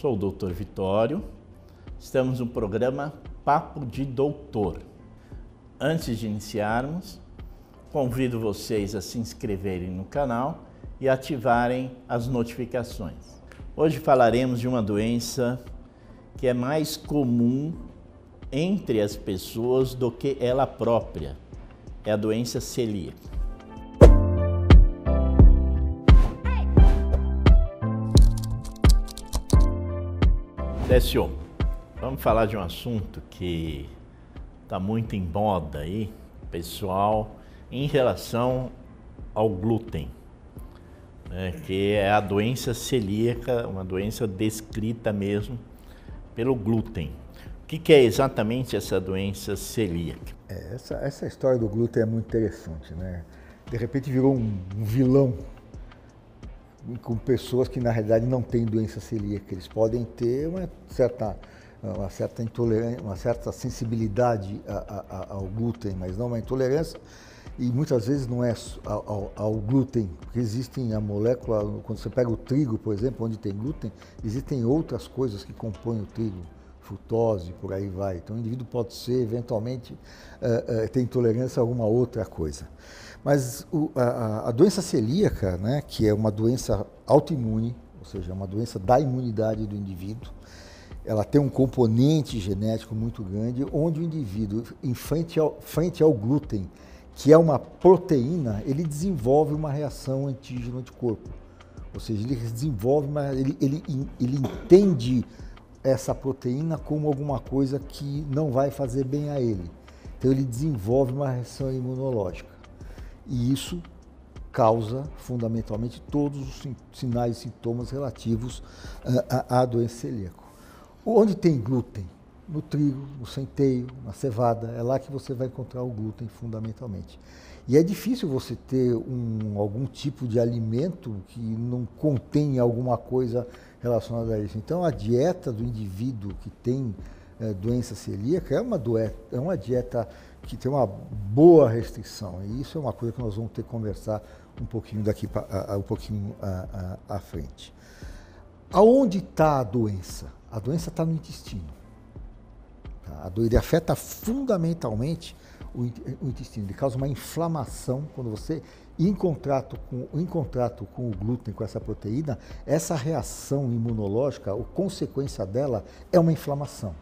Sou o Dr. Vitório, estamos no programa Papo de Doutor. Antes de iniciarmos, convido vocês a se inscreverem no canal e ativarem as notificações. Hoje falaremos de uma doença que é mais comum entre as pessoas do que ela própria. É a doença celíaca. Décio, vamos falar de um assunto que está muito em moda aí, pessoal, em relação ao glúten, né, que é a doença celíaca, uma doença descrita mesmo pelo glúten. O que é exatamente essa doença celíaca? Essa história do glúten é muito interessante, né? De repente virou um vilão com pessoas que na realidade não têm doença celíaca. Eles podem ter uma certa intolerância, uma certa sensibilidade ao glúten, mas não uma intolerância. E muitas vezes não é ao glúten, porque existem a molécula, quando você pega o trigo, por exemplo, onde tem glúten, existem outras coisas que compõem o trigo, frutose, por aí vai. Então o indivíduo pode ser, eventualmente, ter intolerância a alguma outra coisa. Mas a doença celíaca, né, que é uma doença autoimune, ou seja, uma doença da imunidade do indivíduo, ela tem um componente genético muito grande, onde o indivíduo, frente ao glúten, que é uma proteína, ele desenvolve uma reação antígeno-anticorpo. Ou seja, ele desenvolve ele entende essa proteína como alguma coisa que não vai fazer bem a ele. Então ele desenvolve uma reação imunológica. E isso causa, fundamentalmente, todos os sinais e sintomas relativos à doença celíaca. Onde tem glúten? No trigo, no centeio, na cevada, é lá que você vai encontrar o glúten, fundamentalmente. E é difícil você ter algum tipo de alimento que não contém alguma coisa relacionada a isso. Então, a dieta do indivíduo que tem doença celíaca é uma dieta que tem uma boa restrição. E isso é uma coisa que nós vamos ter que conversar um pouquinho daqui à frente. Aonde está a doença? A doença está no intestino. Ele afeta fundamentalmente o intestino. Ele causa uma inflamação quando você, em contato com o glúten, com essa proteína, essa reação imunológica, a consequência dela é uma inflamação.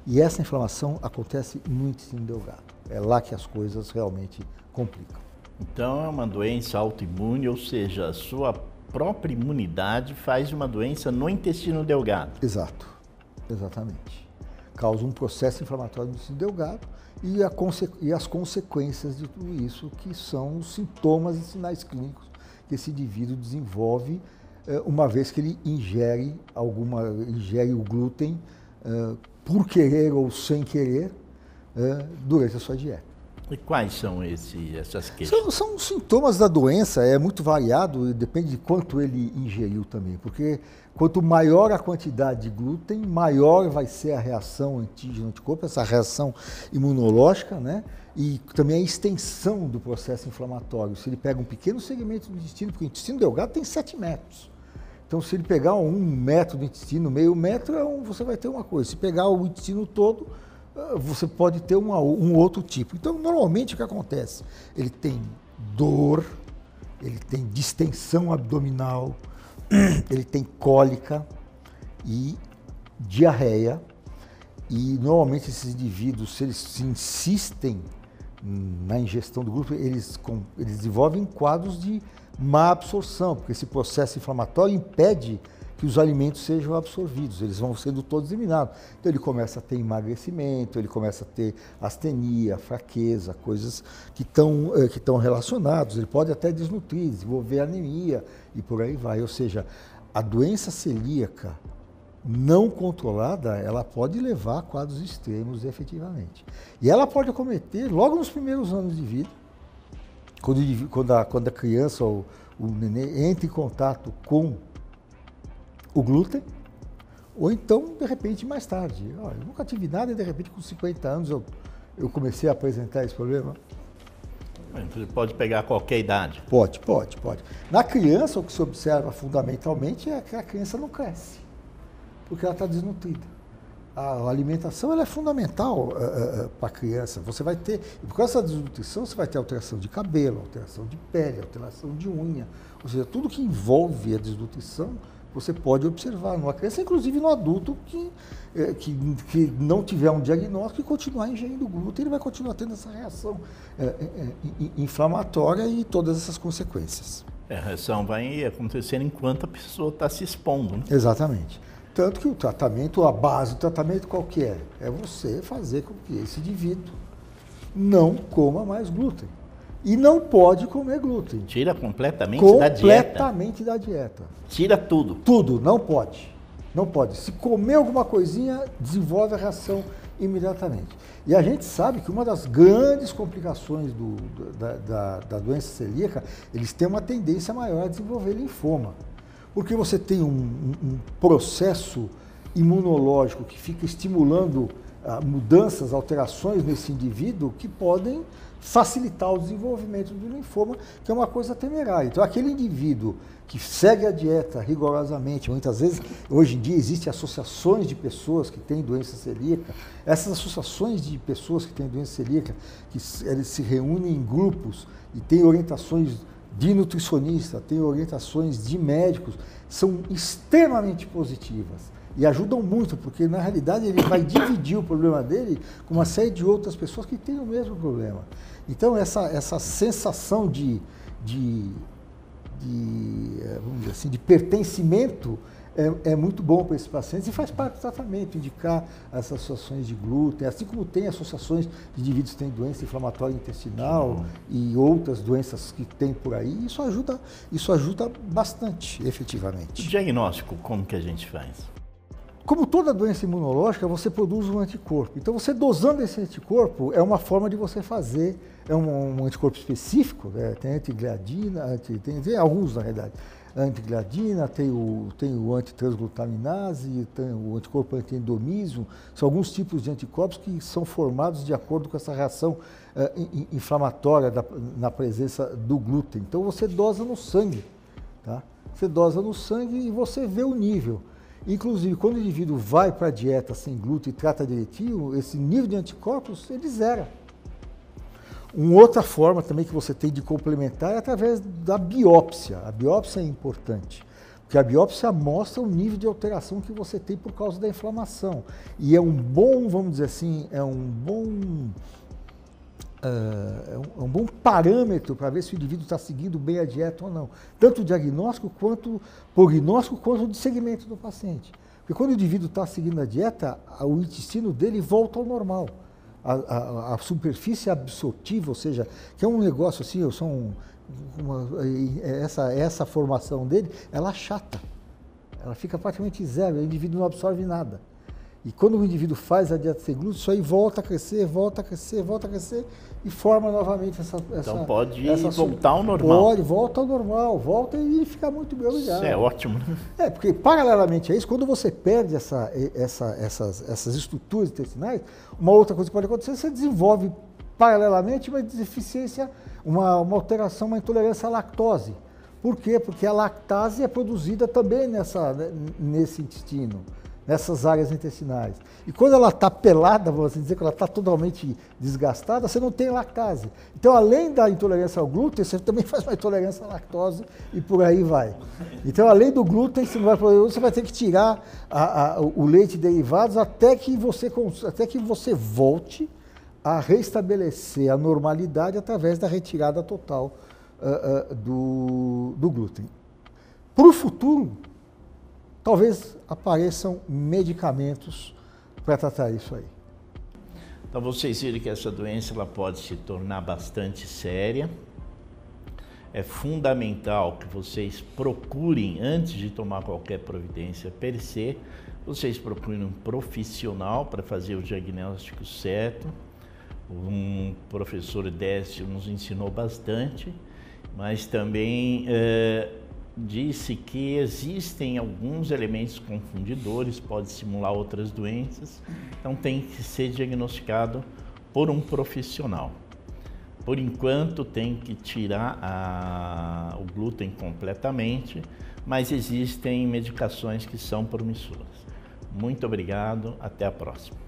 E essa inflamação acontece no intestino delgado. É lá que as coisas realmente complicam. Então é uma doença autoimune, ou seja, a sua própria imunidade faz uma doença no intestino delgado. Exato, exatamente. Causa um processo inflamatório no intestino delgado e as consequências de tudo isso, que são os sintomas e sinais clínicos que esse indivíduo desenvolve uma vez que ele ingere o glúten por querer ou sem querer durante a sua dieta. E quais são essas queixas? São sintomas da doença, é muito variado, depende de quanto ele ingeriu também, porque quanto maior a quantidade de glúten, maior vai ser a reação antígeno-anticorpo, essa reação imunológica, né? E também a extensão do processo inflamatório. Se ele pega um pequeno segmento do intestino, porque o intestino delgado tem 7 metros. Então, se ele pegar 1 metro do intestino, meio metro, você vai ter uma coisa. Se pegar o intestino todo, você pode ter um outro tipo. Então, normalmente, o que acontece? Ele tem dor, ele tem distensão abdominal, ele tem cólica e diarreia. E, normalmente, esses indivíduos, se eles se insistem na ingestão do glúten, eles desenvolvem quadros de má absorção, porque esse processo inflamatório impede que os alimentos sejam absorvidos, eles vão sendo todos eliminados. Então ele começa a ter emagrecimento, ele começa a ter astenia, fraqueza, coisas que estão relacionados. Ele pode até desnutrir, desenvolver anemia e por aí vai. Ou seja, a doença celíaca não controlada, ela pode levar a quadros extremos efetivamente. E ela pode acometer logo nos primeiros anos de vida, quando a criança ou o neném entra em contato com o glúten, ou então, de repente, mais tarde. Eu nunca tive nada e, de repente, com 50 anos, eu comecei a apresentar esse problema. Você pode pegar qualquer idade? Pode. Na criança, o que se observa fundamentalmente é que a criança não cresce. Porque ela está desnutrida. A alimentação ela é fundamental para a criança. Você vai ter, por causa dessa desnutrição, você vai ter alteração de cabelo, alteração de pele, alteração de unha. Ou seja, tudo que envolve a desnutrição, você pode observar numa criança, inclusive no adulto que não tiver um diagnóstico e continuar ingerindo glúten, ele vai continuar tendo essa reação inflamatória e todas essas consequências. A reação vai acontecer enquanto a pessoa está se expondo. Né? Exatamente. Tanto que o tratamento, a base do tratamento qual que é? É você fazer com que esse indivíduo não coma mais glúten. E não pode comer glúten. Tira completamente da dieta. Tira tudo. Tudo, não pode. Não pode. Se comer alguma coisinha, desenvolve a reação imediatamente. E a gente sabe que uma das grandes complicações da doença celíaca, eles têm uma tendência maior a desenvolver linfoma. Porque você tem um processo imunológico que fica estimulando mudanças, alterações nesse indivíduo que podem facilitar o desenvolvimento do linfoma, que é uma coisa temerária. Então, aquele indivíduo que segue a dieta rigorosamente, muitas vezes, hoje em dia, existem associações de pessoas que têm doença celíaca. Essas associações de pessoas que têm doença celíaca, eles se reúnem em grupos e têm orientações de nutricionista, têm orientações de médicos, são extremamente positivas. E ajudam muito, porque na realidade ele vai dividir o problema dele com uma série de outras pessoas que têm o mesmo problema. Então essa sensação vamos dizer assim, de pertencimento é muito bom para esses pacientes e faz parte do tratamento, indicar as associações de glúten, assim como tem associações de indivíduos que têm doença inflamatória intestinal e outras doenças que tem por aí. Isso ajuda bastante, efetivamente. O diagnóstico, como que a gente faz? Como toda doença imunológica, você produz um anticorpo. Então, você dosando esse anticorpo é uma forma de você fazer, é um anticorpo específico, né? Tem antigliadina, tem alguns na realidade. Antigliadina, tem o antitransglutaminase, tem o anticorpo antiendomísio, são alguns tipos de anticorpos que são formados de acordo com essa reação inflamatória na presença do glúten. Então, você dosa no sangue, tá? Você dosa no sangue e você vê o nível. Inclusive, quando o indivíduo vai para a dieta sem glúten e trata direitinho, esse nível de anticorpos, ele zera. Uma outra forma também que você tem de complementar é através da biópsia. A biópsia é importante, porque a biópsia mostra o nível de alteração que você tem por causa da inflamação. E é um bom, vamos dizer assim, é um bom parâmetro para ver se o indivíduo está seguindo bem a dieta ou não. Tanto o diagnóstico quanto o de segmento do paciente. Porque quando o indivíduo está seguindo a dieta, o intestino dele volta ao normal. A superfície absortiva, ou seja, que é um negócio assim, essa formação dele, ela achata. Ela fica praticamente zero, o indivíduo não absorve nada. E quando o indivíduo faz a dieta sem glúten, isso aí volta a crescer, volta a crescer, volta a crescer e forma novamente essa então pode voltar ao normal. Pode, volta ao normal, volta e fica muito bem obrigado. Isso é ótimo. Porque paralelamente a isso, quando você perde essas estruturas intestinais, uma outra coisa que pode acontecer, você desenvolve paralelamente uma deficiência, uma alteração, uma intolerância à lactose. Por quê? Porque a lactase é produzida também nesse intestino, nessas áreas intestinais. E quando ela está pelada, vamos dizer que ela está totalmente desgastada, você não tem lactase. Então, além da intolerância ao glúten, você também faz uma intolerância à lactose e por aí vai. Então, além do glúten, você vai ter que tirar o leite e derivados até que você volte a restabelecer a normalidade através da retirada total do glúten. Para o futuro, talvez apareçam medicamentos para tratar isso aí. Então vocês viram que essa doença ela pode se tornar bastante séria. É fundamental que vocês procurem, antes de tomar qualquer providência per se, vocês procurem um profissional para fazer o diagnóstico certo. Um professor Décio nos ensinou bastante, mas também disse que existem alguns elementos confundidores, pode simular outras doenças, então tem que ser diagnosticado por um profissional. Por enquanto tem que tirar o glúten completamente, mas existem medicações que são promissoras. Muito obrigado, até a próxima.